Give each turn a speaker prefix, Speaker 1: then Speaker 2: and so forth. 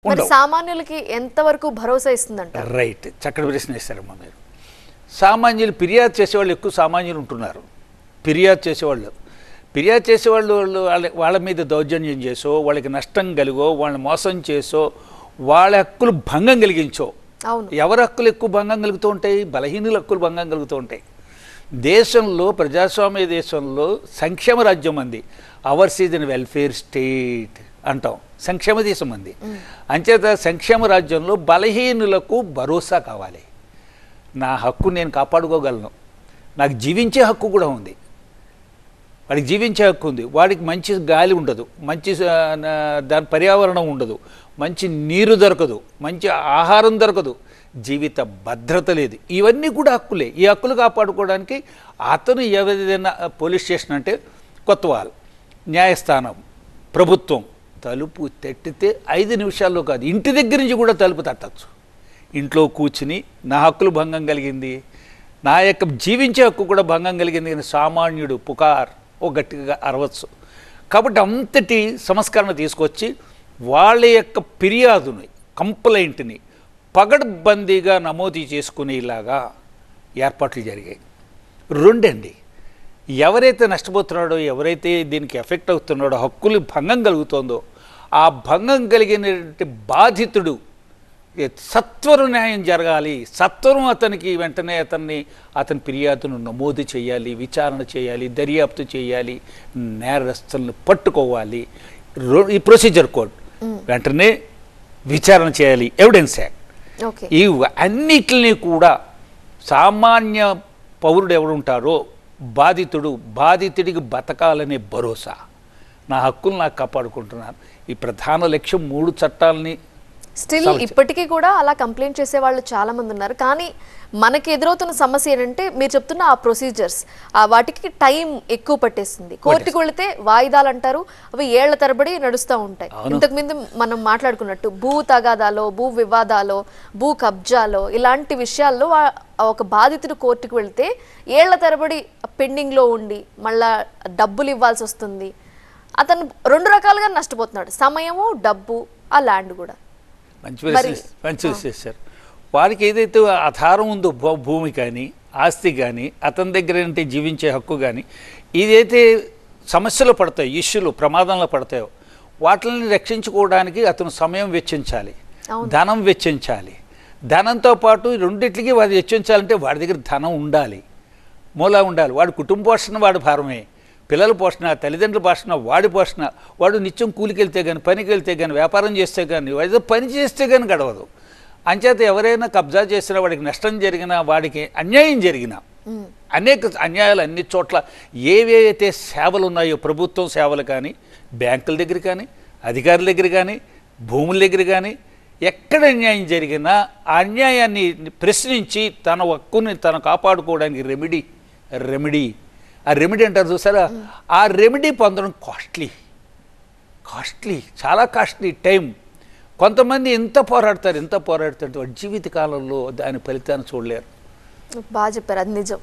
Speaker 1: మరి సామాన్యులకి ఎంతవరకు భరోసా ఇస్తుందంట?
Speaker 2: రైట్, చక్కటి ప్రశ్న వేశారమ్మా మీరు. సామాన్యులు ఫిర్యాదు చేసేవాళ్ళు ఎక్కువ సామాన్యులు ఉంటున్నారు. ఫిర్యాదు చేసేవాళ్ళు వాళ్ళ మీద దౌర్జన్యం చేసో, వాళ్ళకి నష్టం కలిగో, వాళ్ళని మోసం చేసో, వాళ్ళ హక్కులు భంగం కలిగించో. ఎవరి హక్కులు ఎక్కువ భంగం కలుగుతూ ఉంటాయి? బలహీనుల హక్కులు భంగం కలుగుతూ ఉంటాయి. దేశంలో, ప్రజాస్వామ్య దేశంలో సంక్షేమ రాజ్యం అంది. Hours is in welfare state అంటాం. సంక్షేమ దేశం అంది. అంచేత సంక్షేమ రాజ్యంలో బలహీనులకు భరోసా కావాలి. నా హక్కు నేను కాపాడుకోగలను, నాకు జీవించే హక్కు కూడా ఉంది. వాడికి జీవించే హక్కు ఉంది. వాడికి మంచి గాలి ఉండదు, మంచి దాని పర్యావరణం ఉండదు, మంచి నీరు దొరకదు, మంచి ఆహారం దొరకదు, జీవిత భద్రత లేదు. ఇవన్నీ కూడా హక్కులే. ఈ హక్కులు కాపాడుకోవడానికి అతను ఏదైనా పోలీస్ స్టేషన్ అంటే కొత్తవాళ్ళు, న్యాయస్థానం, ప్రభుత్వం తలుపు తట్టితే 5 నిమిషాల్లో కాదు, ఇంటి దగ్గర నుంచి కూడా తలుపు తట్టచ్చు. ఇంట్లో కూర్చుని నా హక్కులు భంగం కలిగింది, నా యొక్క జీవించే హక్కు కూడా భంగం కలిగింది అని సామాన్యుడు పుకార్ ఓ గట్టిగా అరవచ్చు. కాబట్టి అంతటి సంస్కరణ తీసుకొచ్చి వాళ్ళ యొక్క ఫిర్యాదుని, కంప్లైంట్ని పగడ్బందీగా నమోదు చేసుకునేలాగా ఏర్పాట్లు జరిగాయి. రెండండి, ఎవరైతే నష్టపోతున్నాడో, ఎవరైతే దీనికి ఎఫెక్ట్ అవుతున్నాడో, హక్కులు భంగం కలుగుతుందో, ఆ భంగం కలిగినటువంటి బాధితుడు సత్వర న్యాయం జరగాలి. సత్వరం అతనికి వెంటనే అతని ఫిర్యాదును నమోదు చేయాలి, విచారణ చేయాలి, దర్యాప్తు చేయాలి, నేరస్తులను పట్టుకోవాలి. ఈ ప్రొసీజర్ కోడ్ వెంటనే విచారణ చేయాలి, ఎవిడెన్స్ యాక్ట్. ఈ అన్నిటిని కూడా సామాన్య పౌరుడు ఎవరుంటారో బాధితుడికి బతకాలనే భరోసా, నా హక్కులు నాకు కాపాడుకుంటున్నాను. ఈ ప్రధాన లక్ష్యం 3 చట్టాలని.
Speaker 1: స్టిల్ ఇప్పటికీ కూడా అలా కంప్లైంట్ చేసే వాళ్ళు చాలా మంది ఉన్నారు. కానీ మనకి ఎదురవుతున్న సమస్య ఏంటంటే, మీరు చెప్తున్న ఆ ప్రొసీజర్స్ వాటికి టైం ఎక్కువ పట్టేస్తుంది. కోర్టుకు వెళితే వాయిదాలు అంటారు, అవి ఏళ్ల తరబడి నడుస్తూ ఉంటాయి. ఇంతకు ముందు మనం మాట్లాడుకున్నట్టు భూ తగాదాలో, భూ వివాదాలో, భూ కబ్జాలో, ఇలాంటి విషయాల్లో ఒక బాధితుడు కోర్టుకు వెళితే ఏళ్ల తరబడి పెండింగ్లో ఉండి మళ్ళా డబ్బులు ఇవ్వాల్సి వస్తుంది. అతను 2 రకాలుగా నష్టపోతున్నాడు, సమయము, డబ్బు, ఆ ల్యాండ్ కూడా.
Speaker 2: మంచి చేశారు. వారికి ఏదైతే ఆధారం ఉందో, భూమి కానీ ఆస్తి కానీ, అతని దగ్గర అంటే జీవించే హక్కు కానీ, ఇదైతే సమస్యలు పడతాయి, ఇష్యూలు ప్రమాదంలో పడతాయో, వాటిని రక్షించుకోవడానికి అతను సమయం వెచ్చించాలి, ధనం వెచ్చించాలి. ధనంతో పాటు రెండిట్లకి వాడు వెచ్చించాలంటే వాడి దగ్గర ధనం ఉండాలి, మూలా ఉండాలి. వాడి కుటుంబ పోషణ వాడి భారమే, పిల్లల పోషణ, తల్లిదండ్రుల పోషణ, వాడి పోషణ. వాడు నిత్యం కూలికి వెళ్తే కానీ, పనికి వెళ్తే కానీ, వ్యాపారం చేస్తే కానీ, ఏదో పని చేస్తే కానీ గడవదు. అంచేత ఎవరైనా కబ్జా చేసినా, వాడికి నష్టం జరిగినా, వాడికి అన్యాయం జరిగినా, అనేక అన్యాయాలు అన్ని చోట్ల ఏవైతే సేవలు ఉన్నాయో, ప్రభుత్వం సేవలు కానీ, బ్యాంకుల దగ్గర కానీ, అధికారుల దగ్గర కానీ, భూముల దగ్గర కానీ, ఎక్కడ అన్యాయం జరిగినా ఆ అన్యాయాన్ని ప్రశ్నించి తన హక్కుని తను కాపాడుకోవడానికి రెమెడీ ఆ రెమెడీ అంటారు చూసారా, ఆ రెమెడీ పొందడం కాస్ట్లీ, చాలా కాస్ట్లీ టైం. కొంతమంది ఎంత పోరాడతారు వాడి జీవిత కాలంలో దాని ఫలితాన్ని చూడలేరు.
Speaker 1: బాగా చెప్పారు, అది నిజం.